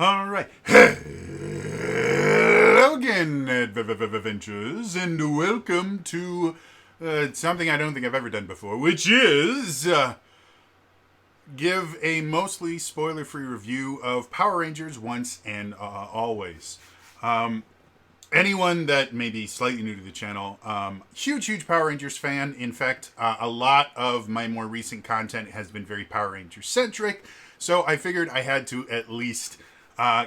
All right. Hello again, adventures, and welcome to something I don't think I've ever done before, which is give a mostly spoiler-free review of Power Rangers Once and Always. Anyone that may be slightly new to the channel, huge Power Rangers fan. In fact, a lot of my more recent content has been very Power Rangers centric. So I figured I had to at least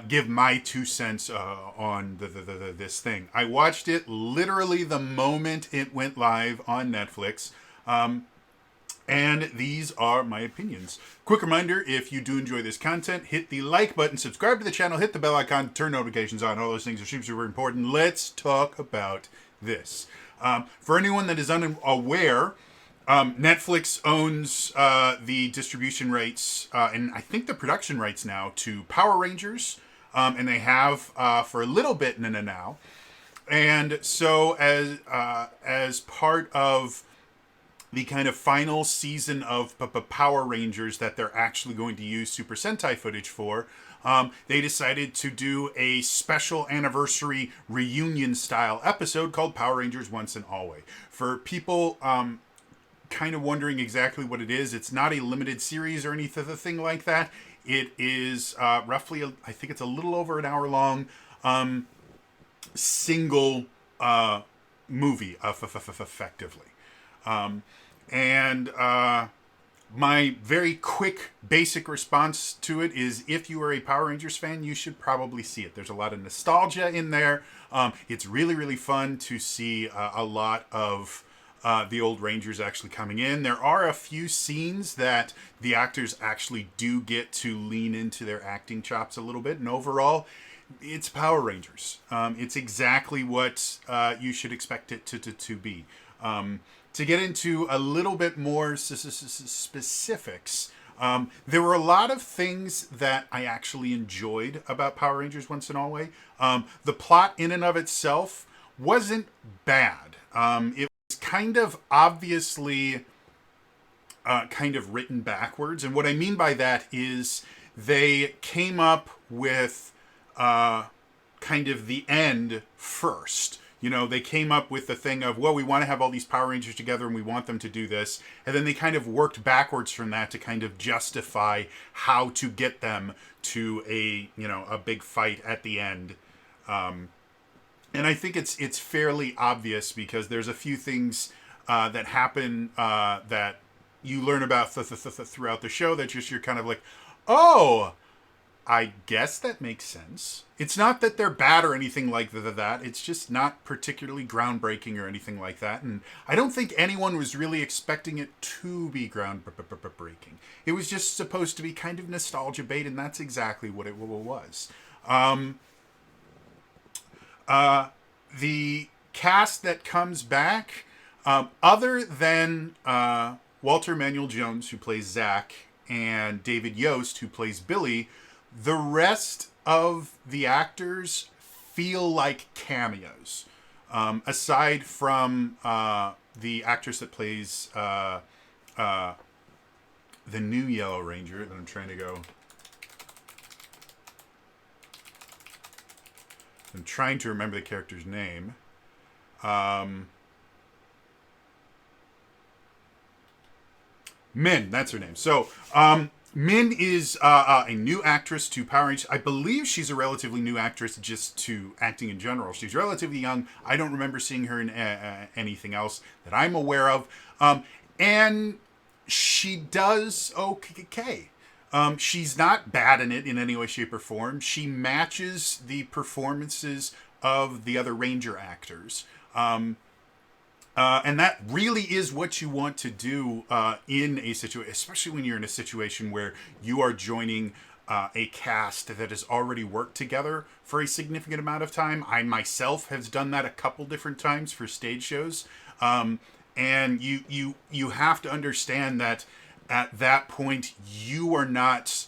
give my 2 cents on this thing. I watched it literally the moment it went live on Netflix. And these are my opinions. Quick reminder, if you do enjoy this content, hit the like button, subscribe to the channel, hit the bell icon, turn notifications on. All those things are super important. Let's talk about this. For anyone that is unaware, Netflix owns the distribution rights and I think the production rights now to Power Rangers, and they have for a little bit now. And so as part of the kind of final season of Power Rangers that they're actually going to use Super Sentai footage for, they decided to do a special anniversary reunion style episode called Power Rangers Once and Always. For people kind of wondering exactly what it is, it's not a limited series or anything like that. It is roughly, I think it's a little over an hour long single movie, effectively. My very quick, basic response to it is, if you are a Power Rangers fan, you should probably see it. There's a lot of nostalgia in there. It's really fun to see a lot of the old Rangers actually coming in. There are a few scenes that the actors actually do get to lean into their acting chops a little bit, and overall, it's Power Rangers. It's exactly what you should expect it to be. To get into a little bit more specifics, there were a lot of things that I actually enjoyed about Power Rangers Once and Always. The plot in and of itself wasn't bad. It was kind of obviously kind of written backwards. And what I mean by that is they came up with kind of the end first. You know, they came up with the thing of, well, we want to have all these Power Rangers together and we want them to do this. And then they kind of worked backwards from that to kind of justify how to get them to a big fight at the end. And I think it's fairly obvious because there's a few things that happen that you learn about throughout the show that you're kind of like, oh, I guess that makes sense. It's not that they're bad or anything like that. It's just not particularly groundbreaking or anything like that. And I don't think anyone was really expecting it to be groundbreaking. It was just supposed to be kind of nostalgia bait, and that's exactly what it was. The cast that comes back, other than Walter Emanuel Jones, who plays Zach, and David Yost, who plays Billy, the rest of the actors feel like cameos. Aside from the actress that plays the new Yellow Ranger, that I'm trying to remember the character's name. Min, that's her name. So, Min is a new actress to Power Rangers. I believe she's a relatively new actress just to acting in general. She's relatively young. I don't remember seeing her in anything else that I'm aware of. And she does okay. She's not bad in it in any way, shape, or form. She matches the performances of the other Ranger actors. And that really is what you want to do in a situation, especially when you're in a situation where you are joining a cast that has already worked together for a significant amount of time. I myself have done that a couple different times for stage shows. And you have to understand that at that point, you are not...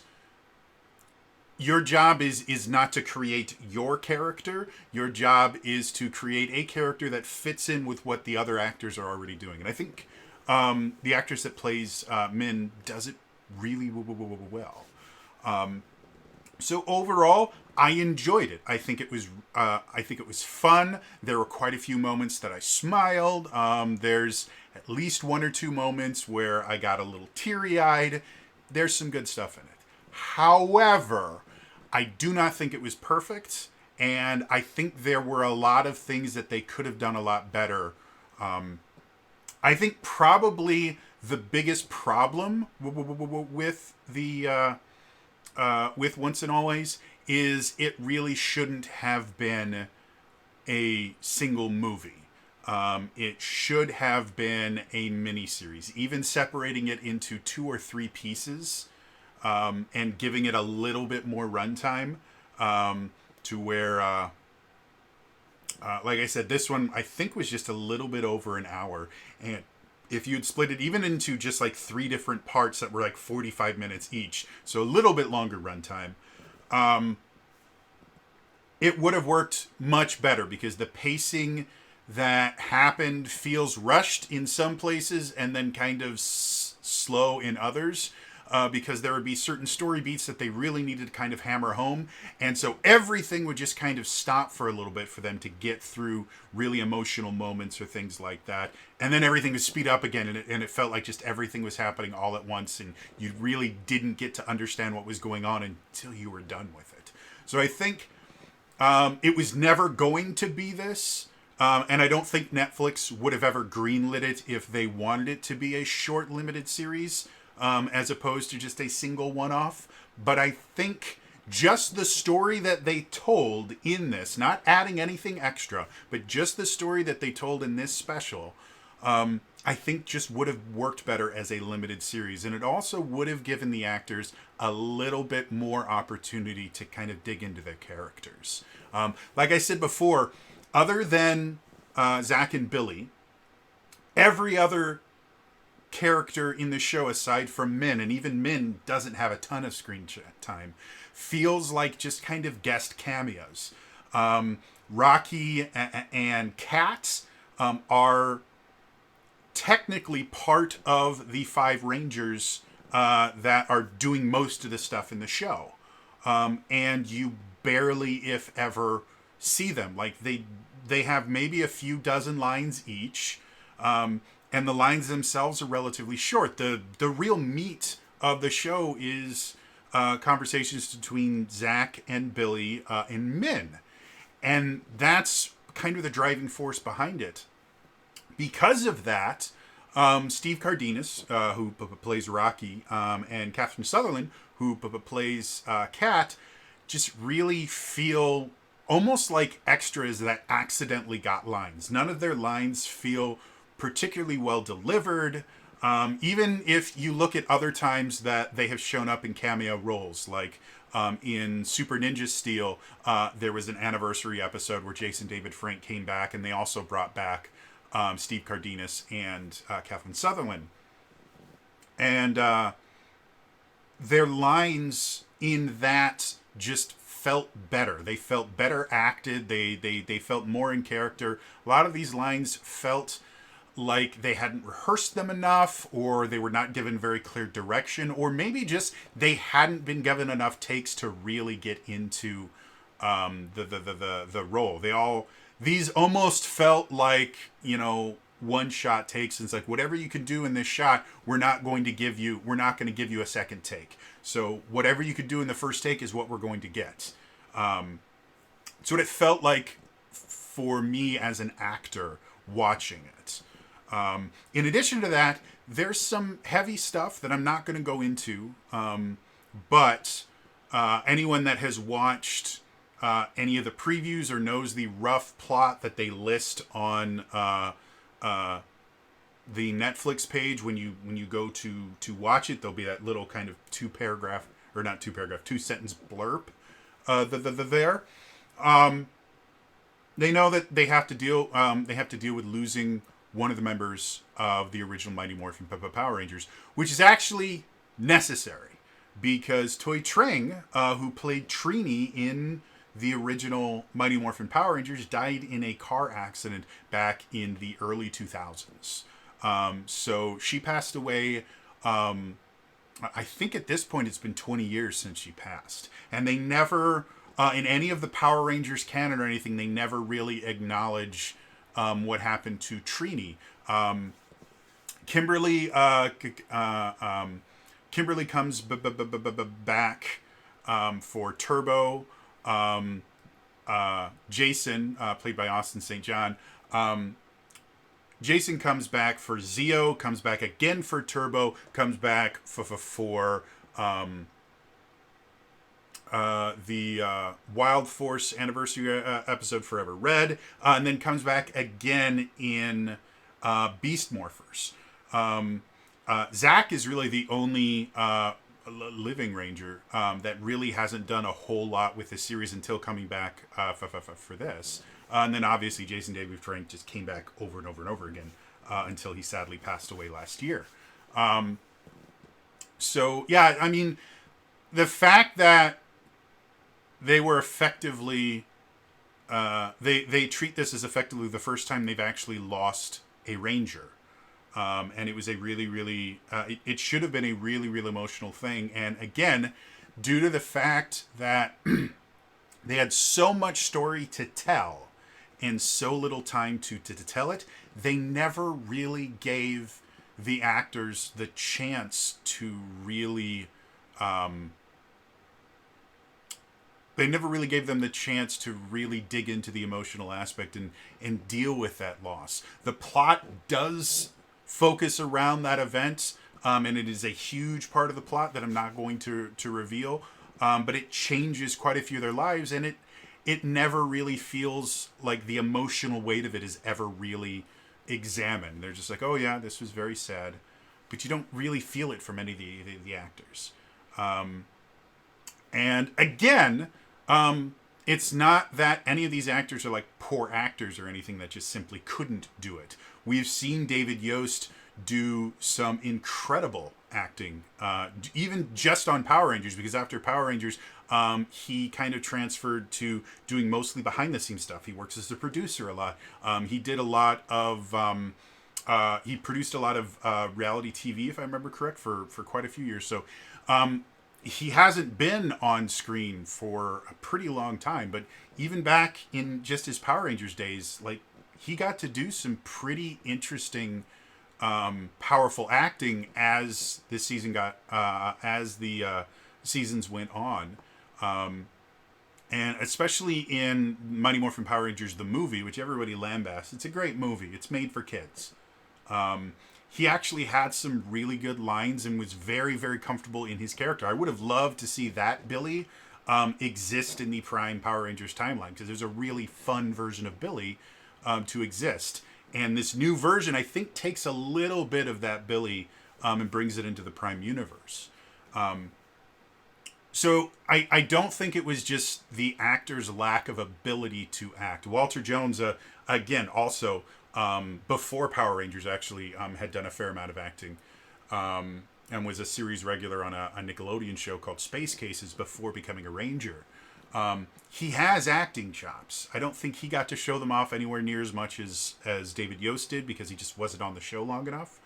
Your job is not to create your character. Your job is to create a character that fits in with what the other actors are already doing. And I think the actress that plays Min does it really well. So overall, I enjoyed it. I think it was fun. There were quite a few moments that I smiled. There's at least one or two moments where I got a little teary eyed. There's some good stuff in it. However, I do not think it was perfect, and I think there were a lot of things that they could have done a lot better. I think probably the biggest problem with the with Once and Always is it really shouldn't have been a single movie. It should have been a miniseries, even separating it into 2 or 3 pieces, and giving it a little bit more runtime, to where, like I said, this one I think was just a little bit over an hour. And if you'd split it even into just like 3 different parts that were like 45 minutes each, so a little bit longer runtime, it would have worked much better because the pacing that happened feels rushed in some places and then kind of slow in others. Because there would be certain story beats that they really needed to kind of hammer home. And so everything would just kind of stop for a little bit for them to get through really emotional moments or things like that. And then everything would speed up again, and it felt like just everything was happening all at once, and you really didn't get to understand what was going on until you were done with it. So I think it was never going to be this. And I don't think Netflix would have ever greenlit it if they wanted it to be a short, limited series, as opposed to just a single one-off. But I think just the story that they told in this, not adding anything extra, but just the story that they told in this special, I think just would have worked better as a limited series. And it also would have given the actors a little bit more opportunity to kind of dig into their characters. Like I said before, other than Zach and Billy, every other character in the show aside from Min, and even Min doesn't have a ton of screen time, feels like just kind of guest cameos. Rocky and Kat are technically part of the 5 Rangers that are doing most of the stuff in the show. And you barely, if ever, see them. Like they have maybe a few dozen lines each. And the lines themselves are relatively short. The real meat of the show is conversations between Zach and Billy and Min. And that's kind of the driving force behind it. Because of that, Steve Cardenas, who plays Rocky, and Catherine Sutherland, who plays Kat, just really feel almost like extras that accidentally got lines. None of their lines feel particularly well delivered. Even if you look at other times that they have shown up in cameo roles, like in Super Ninja Steel, there was an anniversary episode where Jason David Frank came back, and they also brought back Steve Cardenas and Catherine Sutherland. And their lines in that just felt better. They felt better acted. They felt more in character. A lot of these lines felt like they hadn't rehearsed them enough, or they were not given very clear direction, or maybe just they hadn't been given enough takes to really get into the role. These almost felt like, one shot takes. And it's like, whatever you can do in this shot, we're not going to give you a second take. So whatever you could do in the first take is what we're going to get. It's what it felt like for me as an actor watching it. In addition to that, there's some heavy stuff that I'm not going to go into, but anyone that has watched any of the previews or knows the rough plot that they list on the Netflix page when you go to watch it, there'll be that little kind of 2-sentence blurb there. They know that they have to deal with losing one of the members of the original Mighty Morphin Power Rangers, which is actually necessary because Toy Trang, who played Trini in the original Mighty Morphin Power Rangers, died in a car accident back in the early 2000s. So she passed away I think at this point it's been 20 years since she passed, and they never, in any of the Power Rangers canon or anything, they never really acknowledge what happened to Trini. Kimberly, Kimberly comes back for Turbo. Jason, played by Austin St. John. Jason comes back for Zeo, comes back again for Turbo, comes back for the Wild Force anniversary episode Forever Red, and then comes back again in Beast Morphers. Zach is really the only living Ranger that really hasn't done a whole lot with the series until coming back for this. And then obviously Jason David Frank just came back over and over and over again until he sadly passed away last year. So yeah, I mean, the fact that they were effectively they treat this as effectively the first time they've actually lost a Ranger. And it was a really, really, it should have been a really, really emotional thing. And again, due to the fact that they had so much story to tell and so little time to tell it, they never really gave the actors the chance to really, they never really gave them the chance to really dig into the emotional aspect and deal with that loss. The plot does focus around that event, and it is a huge part of the plot that I'm not going to reveal, but it changes quite a few of their lives, and it never really feels like the emotional weight of it is ever really examined. They're just like, oh yeah, this was very sad, but you don't really feel it from any of the actors. And again, it's not that any of these actors are like poor actors or anything that just simply couldn't do it. We've seen David Yost do some incredible acting, even just on Power Rangers, because after Power Rangers, he kind of transferred to doing mostly behind the scenes stuff. He works as a producer a lot. He did a lot of, he produced a lot of reality TV, if I remember correct, for quite a few years. So he hasn't been on screen for a pretty long time, but even back in just his Power Rangers days, like, he got to do some pretty interesting, powerful acting as this season got, as the seasons went on. And especially in Mighty Morphin Power Rangers, the movie, which everybody lambasts. It's a great movie. It's made for kids. He actually had some really good lines and was very, very comfortable in his character. I would have loved to see that Billy exist in the Prime Power Rangers timeline, because there's a really fun version of Billy to exist. And this new version, I think, takes a little bit of that Billy and brings it into the Prime universe. So I don't think it was just the actor's lack of ability to act. Walter Jones, again, also before Power Rangers, actually had done a fair amount of acting, and was a series regular on a Nickelodeon show called Space Cases before becoming a Ranger. He has acting chops. I don't think he got to show them off anywhere near as much as David Yost did, because he just wasn't on the show long enough.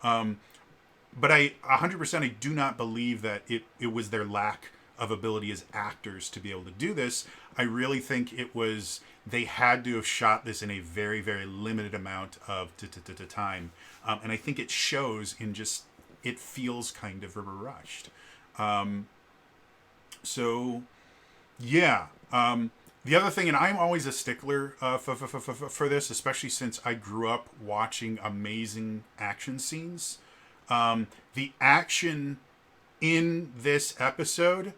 But 100% I do not believe that it was their lack of ability as actors to be able to do this. I really think it was, they had to have shot this in a very, very limited amount of time. And I think it shows in just, it feels kind of rushed. So, yeah. The other thing, and I'm always a stickler for this, especially since I grew up watching amazing action scenes. The action in this episode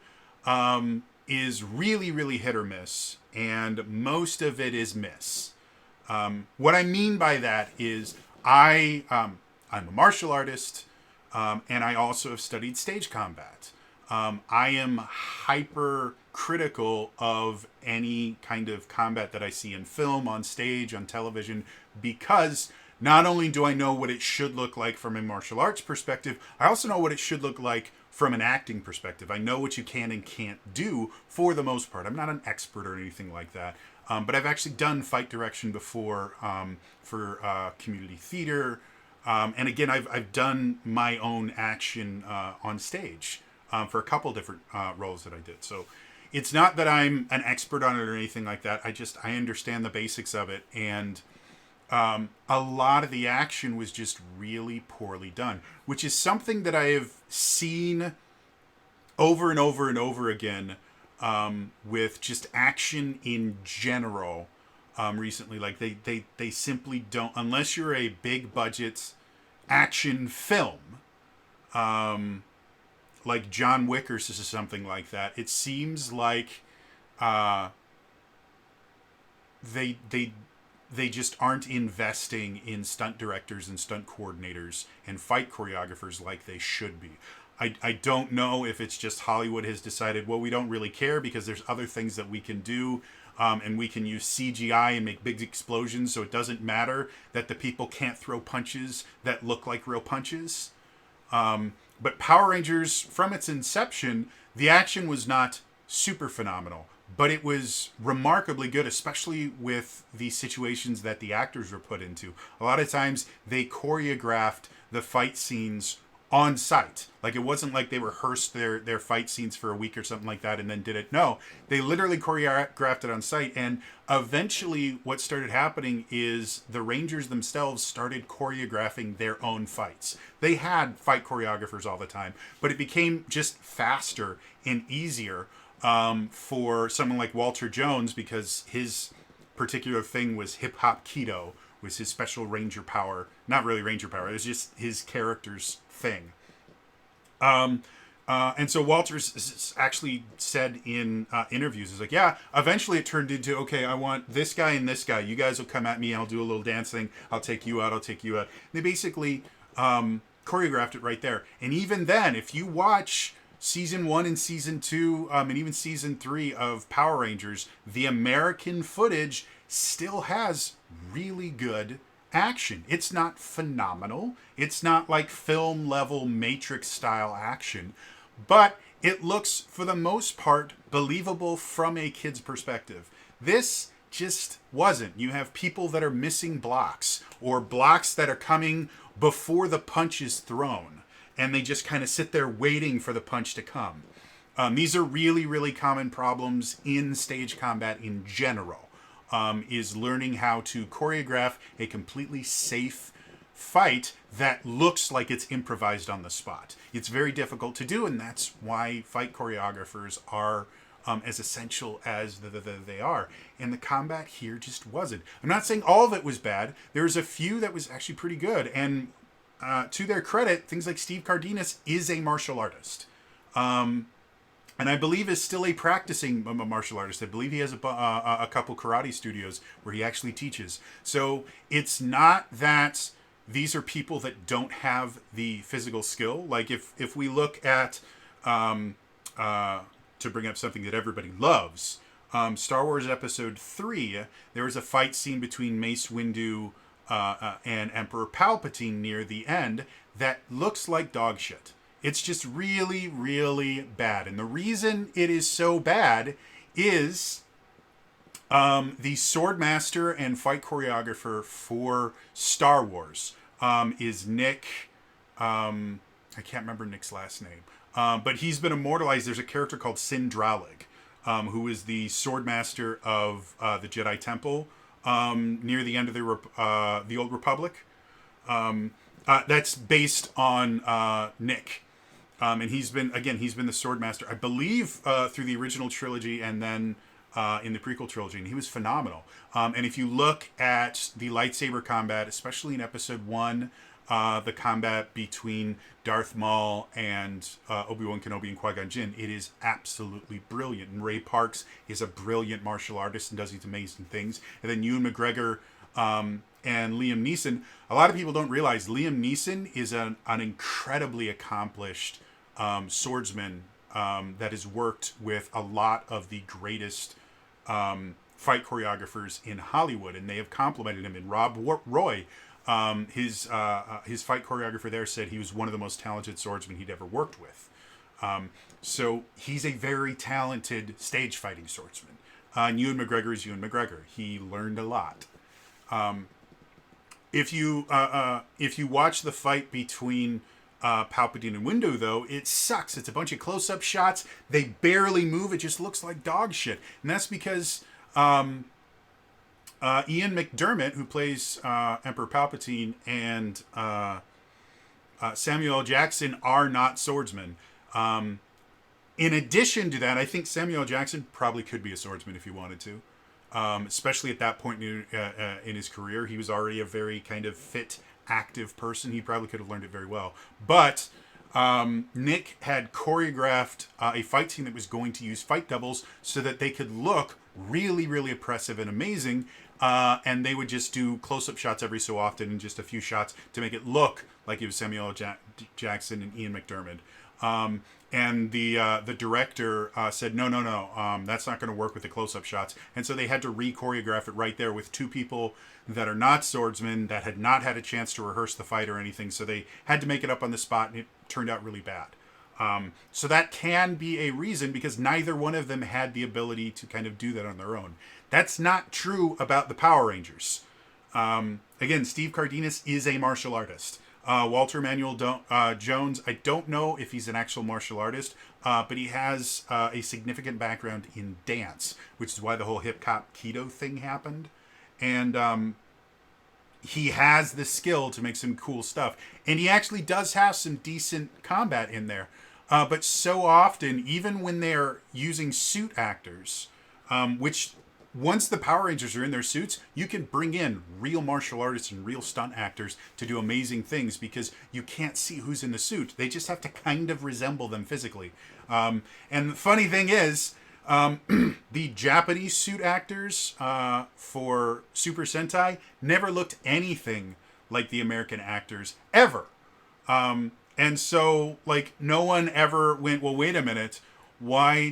is really, really hit or miss, and most of it is miss. What I mean by that is I'm a martial artist, and I also have studied stage combat. I am hyper critical of any kind of combat that I see in film, on stage, on television, because not only do I know what it should look like from a martial arts perspective, I also know what it should look like from an acting perspective. I know what you can and can't do for the most part. I'm not an expert or anything like that, but I've actually done fight direction before for community theater, And again, I've done my own action on stage for a couple different roles that I did. So it's not that I'm an expert on it or anything like that. I understand the basics of it, and a lot of the action was just really poorly done, which is something that I have seen over and over and over again with just action in general recently. Like they simply don't, unless you're a big budget action film, like John Wick or something like that. It seems like uh, they they just aren't investing in stunt directors and stunt coordinators and fight choreographers like they should be. I don't know if it's just Hollywood has decided, well, we don't really care because there's other things that we can do, and we can use CGI and make big explosions, so it doesn't matter that the people can't throw punches that look like real punches. But Power Rangers, from its inception, the action was not super phenomenal, but it was remarkably good, especially with the situations that the actors were put into. A lot of times they choreographed the fight scenes on site. Like, it wasn't like they rehearsed their fight scenes for a week or something like that and then did it. No, they literally choreographed it on site. And eventually what started happening is the Rangers themselves started choreographing their own fights. They had fight choreographers all the time, but it became just faster and easier for someone like Walter Jones, because his particular thing was hip hop keto, was his special ranger power. Not really ranger power, it was just his character's thing. And so Walters actually said in interviews, is like, yeah, eventually it turned into, okay, I want this guy and this guy. You guys will come at me. I'll do a little dance thing. I'll take you out. I'll take you out. They basically choreographed it right there. And even then, if you watch season 1 and season 2, and even season 3 of Power Rangers, the American footage still has really good action. It's not phenomenal. It's not like film level Matrix style action, but it looks, for the most part, believable from a kid's perspective. This just wasn't. You have people that are missing blocks, or blocks that are coming before the punch is thrown, and they just kind of sit there waiting for the punch to come. These are really, really common problems in stage combat in general. Is learning how to choreograph a completely safe fight that looks like it's improvised on the spot. It's very difficult to do, and that's why fight choreographers are as essential as they are. And the combat here just wasn't. I'm not saying all of it was bad. There's a few that was actually pretty good, and to their credit, things like Steve Cardenas is a martial artist. And I believe is still a practicing martial artist. I believe he has a couple karate studios where he actually teaches. So it's not that these are people that don't have the physical skill. Like, if we look at, to bring up something that everybody loves, Star Wars Episode 3, there was a fight scene between Mace Windu and Emperor Palpatine near the end that looks like dog shit. It's just really, really bad. And the reason it is so bad is the Swordmaster and fight choreographer for Star Wars is Nick. I can't remember Nick's last name. But he's been immortalized. There's a character called Sindralig, who is the Swordmaster of the Jedi Temple near the end of the Old Republic. That's based on Nick. And he's been the Swordmaster, I believe, through the original trilogy and then in the prequel trilogy, and he was phenomenal. And if you look at the lightsaber combat, especially in Episode 1, the combat between Darth Maul and Obi-Wan Kenobi and Qui-Gon Jinn, it is absolutely brilliant. And Ray Parks is a brilliant martial artist and does these amazing things. And then Ewan McGregor and Liam Neeson. A lot of people don't realize Liam Neeson is an incredibly accomplished swordsman that has worked with a lot of the greatest fight choreographers in Hollywood, and they have complimented him. And Rob Roy, his fight choreographer there, said he was one of the most talented swordsmen he'd ever worked with. So he's a very talented stage fighting swordsman. And Ewan McGregor is Ewan McGregor. He learned a lot. if you watch the fight between Palpatine and Windu, though, it sucks. It's a bunch of close-up shots. They barely move. It just looks like dog shit, and that's because Ian McDermott, who plays Emperor Palpatine, and Samuel L. Jackson are not swordsmen. In addition to that, I think Samuel L. Jackson probably could be a swordsman if he wanted to. Especially at that point in his career, he was already a very kind of fit, active person. He probably could have learned it very well. But Nick had choreographed a fight scene that was going to use fight doubles so that they could look really, really oppressive and amazing. And they would just do close-up shots every so often and just a few shots to make it look like it was Samuel L. Jackson and Ian McDermott. And the director said, no, that's not going to work with the close-up shots. And so they had to re-choreograph it right there with two people that are not swordsmen, that had not had a chance to rehearse the fight or anything. So they had to make it up on the spot, and it turned out really bad. So that can be a reason, because neither one of them had the ability to kind of do that on their own. That's not true about the Power Rangers. Again, Steve Cardenas is a martial artist. Walter Emanuel Jones, I don't know if he's an actual martial artist, but he has a significant background in dance, which is why the whole hip-hop keto thing happened. And he has the skill to make some cool stuff. And he actually does have some decent combat in there. But so often, even when they're using suit actors, which once the Power Rangers are in their suits, you can bring in real martial artists and real stunt actors to do amazing things, because you can't see who's in the suit. They just have to kind of resemble them physically. And the funny thing is, the Japanese suit actors for Super Sentai never looked anything like the American actors, ever. And so, like, no one ever went, well, wait a minute, why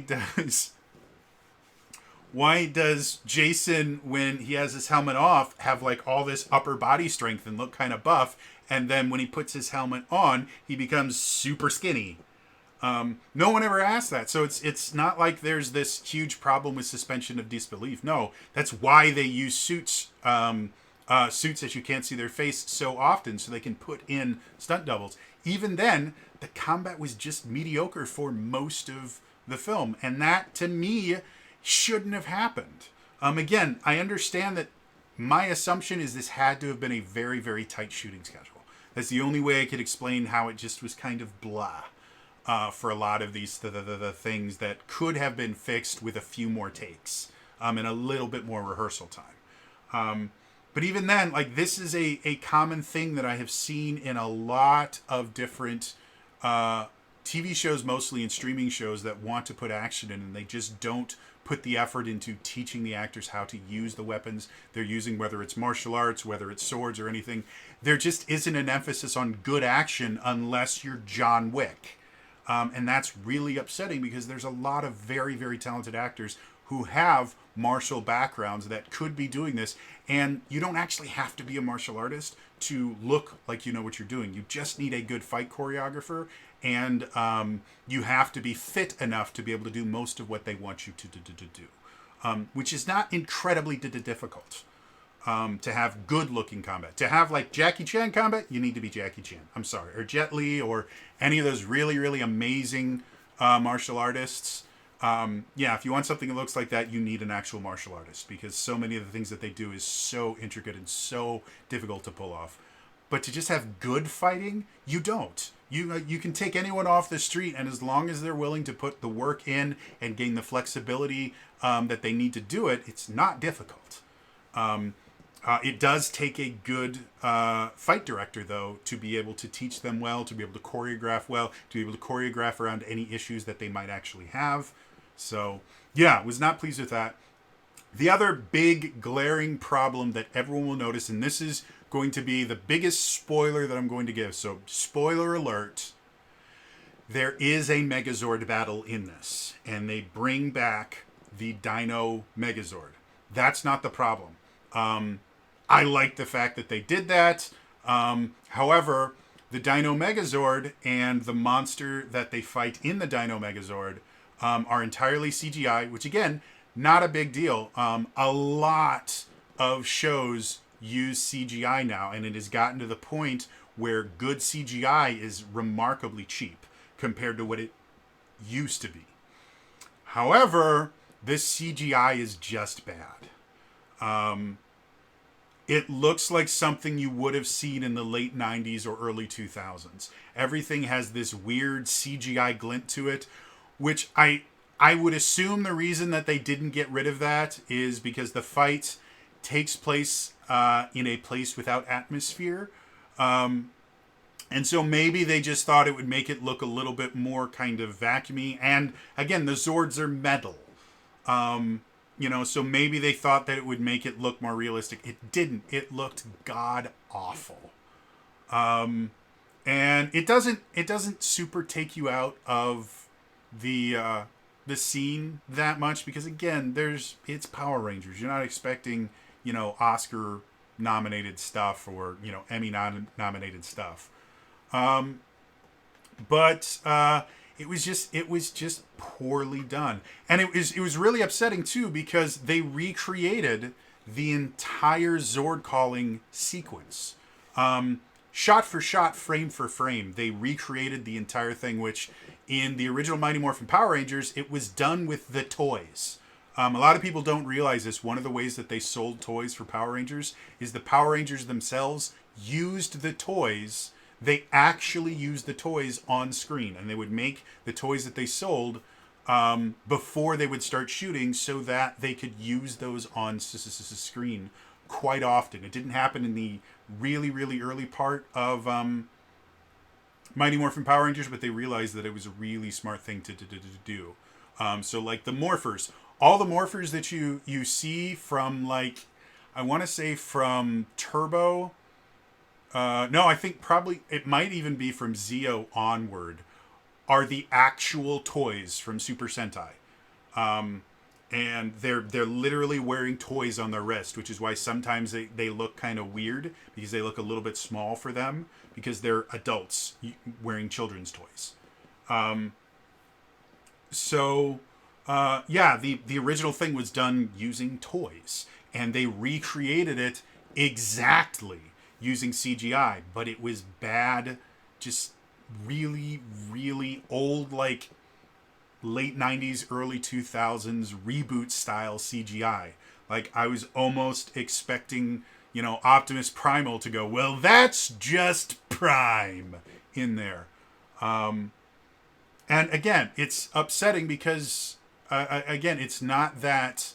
does Jason, when he has his helmet off, have like all this upper body strength and look kind of buff, and then when he puts his helmet on, he becomes super skinny? No one ever asked that. So it's not like there's this huge problem with suspension of disbelief. No, that's why they use suits that you can't see their face so often, so they can put in stunt doubles. Even then, the combat was just mediocre for most of the film, and that, to me, shouldn't have happened. Again, I understand that my assumption is this had to have been a very, very tight shooting schedule. That's the only way I could explain how it just was kind of blah for a lot of these the things that could have been fixed with a few more takes and a little bit more rehearsal time. But even then, like, this is a common thing that I have seen in a lot of different TV shows, mostly in streaming shows, that want to put action in, and they just don't put the effort into teaching the actors how to use the weapons they're using, whether it's martial arts, whether it's swords or anything. There just isn't an emphasis on good action unless you're John Wick. And that's really upsetting, because there's a lot of very, very talented actors who have martial backgrounds that could be doing this. And you don't actually have to be a martial artist to look like you know what you're doing. You just need a good fight choreographer, and you have to be fit enough to be able to do most of what they want you to do, which is not incredibly difficult. To have good-looking combat. To have, like, Jackie Chan combat, you need to be Jackie Chan. I'm sorry. Or Jet Li, or any of those really, really amazing martial artists. Yeah, if you want something that looks like that, you need an actual martial artist, because so many of the things that they do is so intricate and so difficult to pull off. But to just have good fighting, you don't. You can take anyone off the street, and as long as they're willing to put the work in and gain the flexibility that they need to do it, it's not difficult. It does take a good fight director, though, to be able to teach them well, to be able to choreograph well, to be able to choreograph around any issues that they might actually have. So, yeah, was not pleased with that. The other big glaring problem that everyone will notice, and this is going to be the biggest spoiler that I'm going to give, so spoiler alert, there is a Megazord battle in this, and they bring back the Dino Megazord. That's not the problem. I like the fact that they did that. However, the Dino Megazord and the monster that they fight in the Dino Megazord are entirely CGI, which, again, not a big deal. A lot of shows use CGI now, and it has gotten to the point where good CGI is remarkably cheap compared to what it used to be. However, this CGI is just bad. It looks like something you would have seen in the late 90s or early 2000s. Everything has this weird CGI glint to it, which I would assume the reason that they didn't get rid of that is because the fight takes place in a place without atmosphere. And so maybe they just thought it would make it look a little bit more kind of vacuumy. And again, the Zords are metal. So maybe they thought that it would make it look more realistic. It didn't. It looked god awful. And it doesn't super take you out of the scene that much because again, it's Power Rangers. You're not expecting, Oscar nominated stuff or, Emmy nominated stuff. But it was just poorly done. And it was really upsetting too because they recreated the entire Zord calling sequence. Shot for shot, frame for frame, they recreated the entire thing, which in the original Mighty Morphin Power Rangers, it was done with the toys. A lot of people don't realize this. One of the ways that they sold toys for Power Rangers is the Power Rangers themselves used the toys. They actually used the toys on screen, and they would make the toys that they sold before they would start shooting so that they could use those on screen quite often. It didn't happen in the really, really early part of Mighty Morphin Power Rangers, but they realized that it was a really smart thing to do. So like the Morphers, all the Morphers that you see from like, I want to say from Turbo, no, I think probably it might even be from Zeo onward, are the actual toys from Super Sentai. And they're literally wearing toys on their wrist, which is why sometimes they look kind of weird because they look a little bit small for them because they're adults wearing children's toys. The original thing was done using toys, and they recreated it exactly using CGI, but it was bad, just really, really old, like late 90s, early 2000s reboot style CGI. Like I was almost expecting, Optimus Primal to go, well, that's just Prime in there. And again, it's upsetting because, it's not that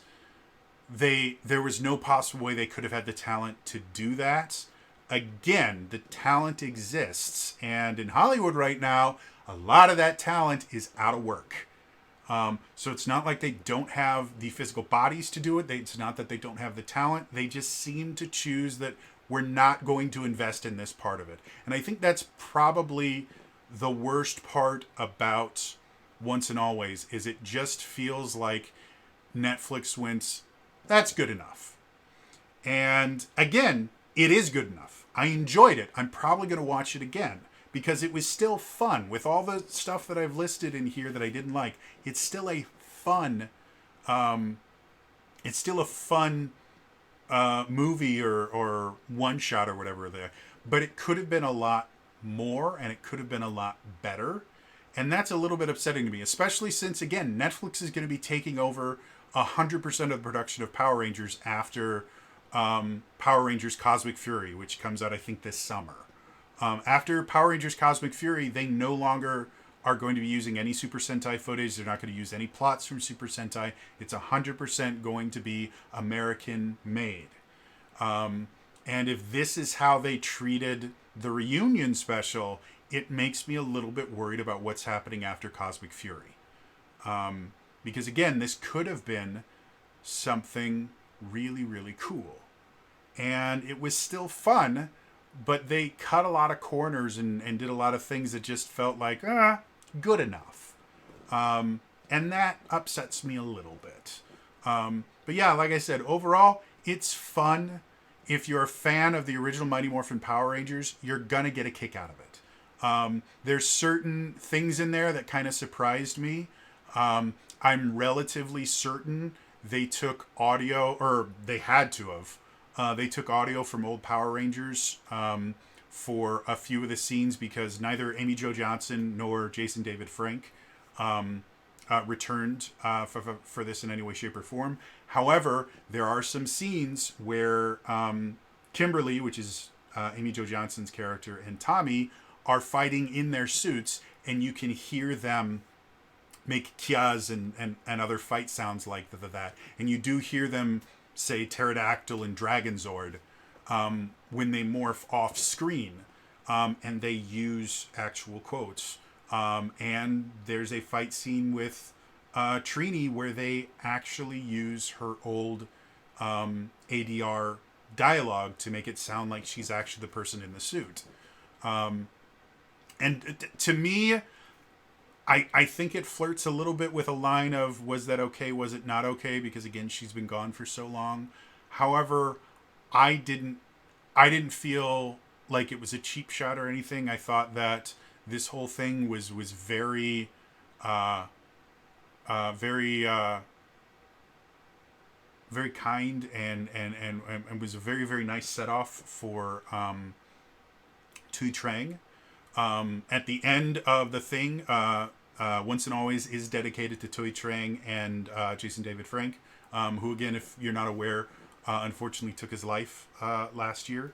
there was no possible way they could have had the talent to do that. Again, the talent exists. And in Hollywood right now, a lot of that talent is out of work. So it's not like they don't have the physical bodies to do it. It's not that they don't have the talent. They just seem to choose that we're not going to invest in this part of it. And I think that's probably the worst part about Once and Always is it just feels like Netflix went, that's good enough. And again, it is good enough. I enjoyed it. I'm probably going to watch it again. Because it was still fun. With all the stuff that I've listed in here that I didn't like, it's still a fun movie or one shot or whatever there. But it could have been a lot more and it could have been a lot better. And that's a little bit upsetting to me, especially since, again, Netflix is going to be taking over 100% of the production of Power Rangers after Power Rangers Cosmic Fury, which comes out, I think, this summer. After Power Rangers Cosmic Fury, they no longer are going to be using any Super Sentai footage. They're not going to use any plots from Super Sentai. It's 100% going to be American made. And if this is how they treated the reunion special, it makes me a little bit worried about what's happening after Cosmic Fury. Because again, this could have been something really, really cool. And it was still fun, but they cut a lot of corners and did a lot of things that just felt like, good enough. And that upsets me a little bit. But yeah, like I said, overall, it's fun. If you're a fan of the original Mighty Morphin Power Rangers, you're going to get a kick out of it. There's certain things in there that kind of surprised me. I'm relatively certain they took audio, or they had to have, They took audio from old Power Rangers for a few of the scenes because neither Amy Jo Johnson nor Jason David Frank returned for this in any way, shape, or form. However, there are some scenes where Kimberly, which is Amy Jo Johnson's character, and Tommy are fighting in their suits, and you can hear them make kias and other fight sounds like that. And you do hear them say pterodactyl and dragonzord when they morph off screen, and they use actual quotes. And there's a fight scene with Trini where they actually use her old ADR dialogue to make it sound like she's actually the person in the suit. And to me, I think it flirts a little bit with a line of, was that okay, was it not okay? Because again, she's been gone for so long. However, I didn't feel like it was a cheap shot or anything. I thought that this whole thing was very, very kind and was a very, very nice set off for Thuy Trang. At the end of the thing, Once and Always is dedicated to Thuy Trang and Jason David Frank, who, again, if you're not aware, unfortunately took his life last year.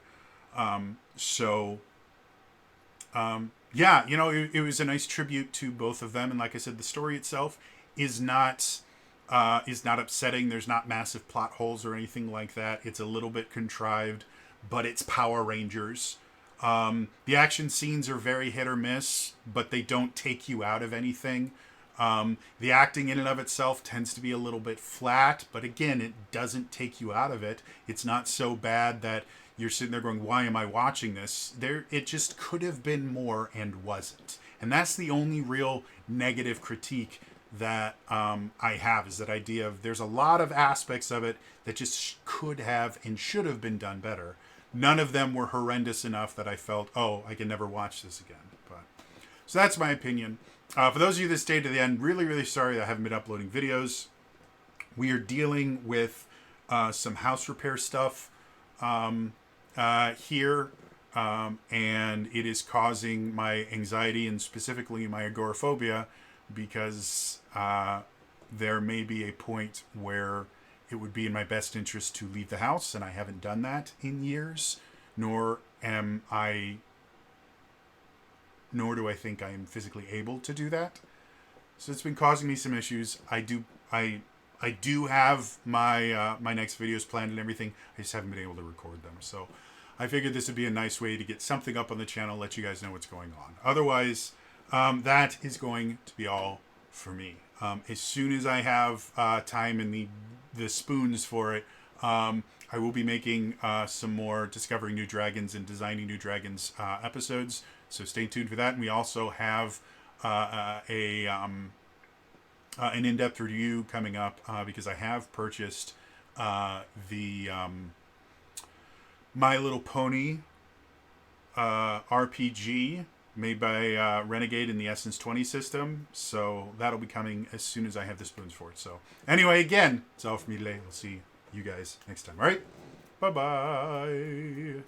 Yeah, it was a nice tribute to both of them. And like I said, the story itself is not upsetting. There's not massive plot holes or anything like that. It's a little bit contrived, but it's Power Rangers. The action scenes are very hit or miss, but they don't take you out of anything. The acting in and of itself tends to be a little bit flat, but again, it doesn't take you out of it. It's not so bad that you're sitting there going, why am I watching this? It just could have been more and wasn't. And that's the only real negative critique that I have, is that idea of there's a lot of aspects of it that just could have and should have been done better. None of them were horrendous enough that I felt, I can never watch this again. So that's my opinion. For those of you that stayed to the end, really, really sorry that I haven't been uploading videos. We are dealing with some house repair stuff here, and it is causing my anxiety and specifically my agoraphobia, because there may be a point where it would be in my best interest to leave the house, and I haven't done that in years, nor do I think I am physically able to do that. So it's been causing me some issues. I do have my my next videos planned and everything. I just haven't been able to record them. So I figured this would be a nice way to get something up on the channel, let you guys know what's going on. Otherwise, that is going to be all for me. As soon as I have time and the spoons for it, I will be making some more Discovering New Dragons and Designing New Dragons episodes. So stay tuned for that. And we also have an in-depth review coming up because I have purchased the My Little Pony RPG made by Renegade in the Essence 20 system. So that'll be coming as soon as I have the spoons for it. So anyway, again, it's all from me today. We'll see you guys next time. All right? Bye-bye.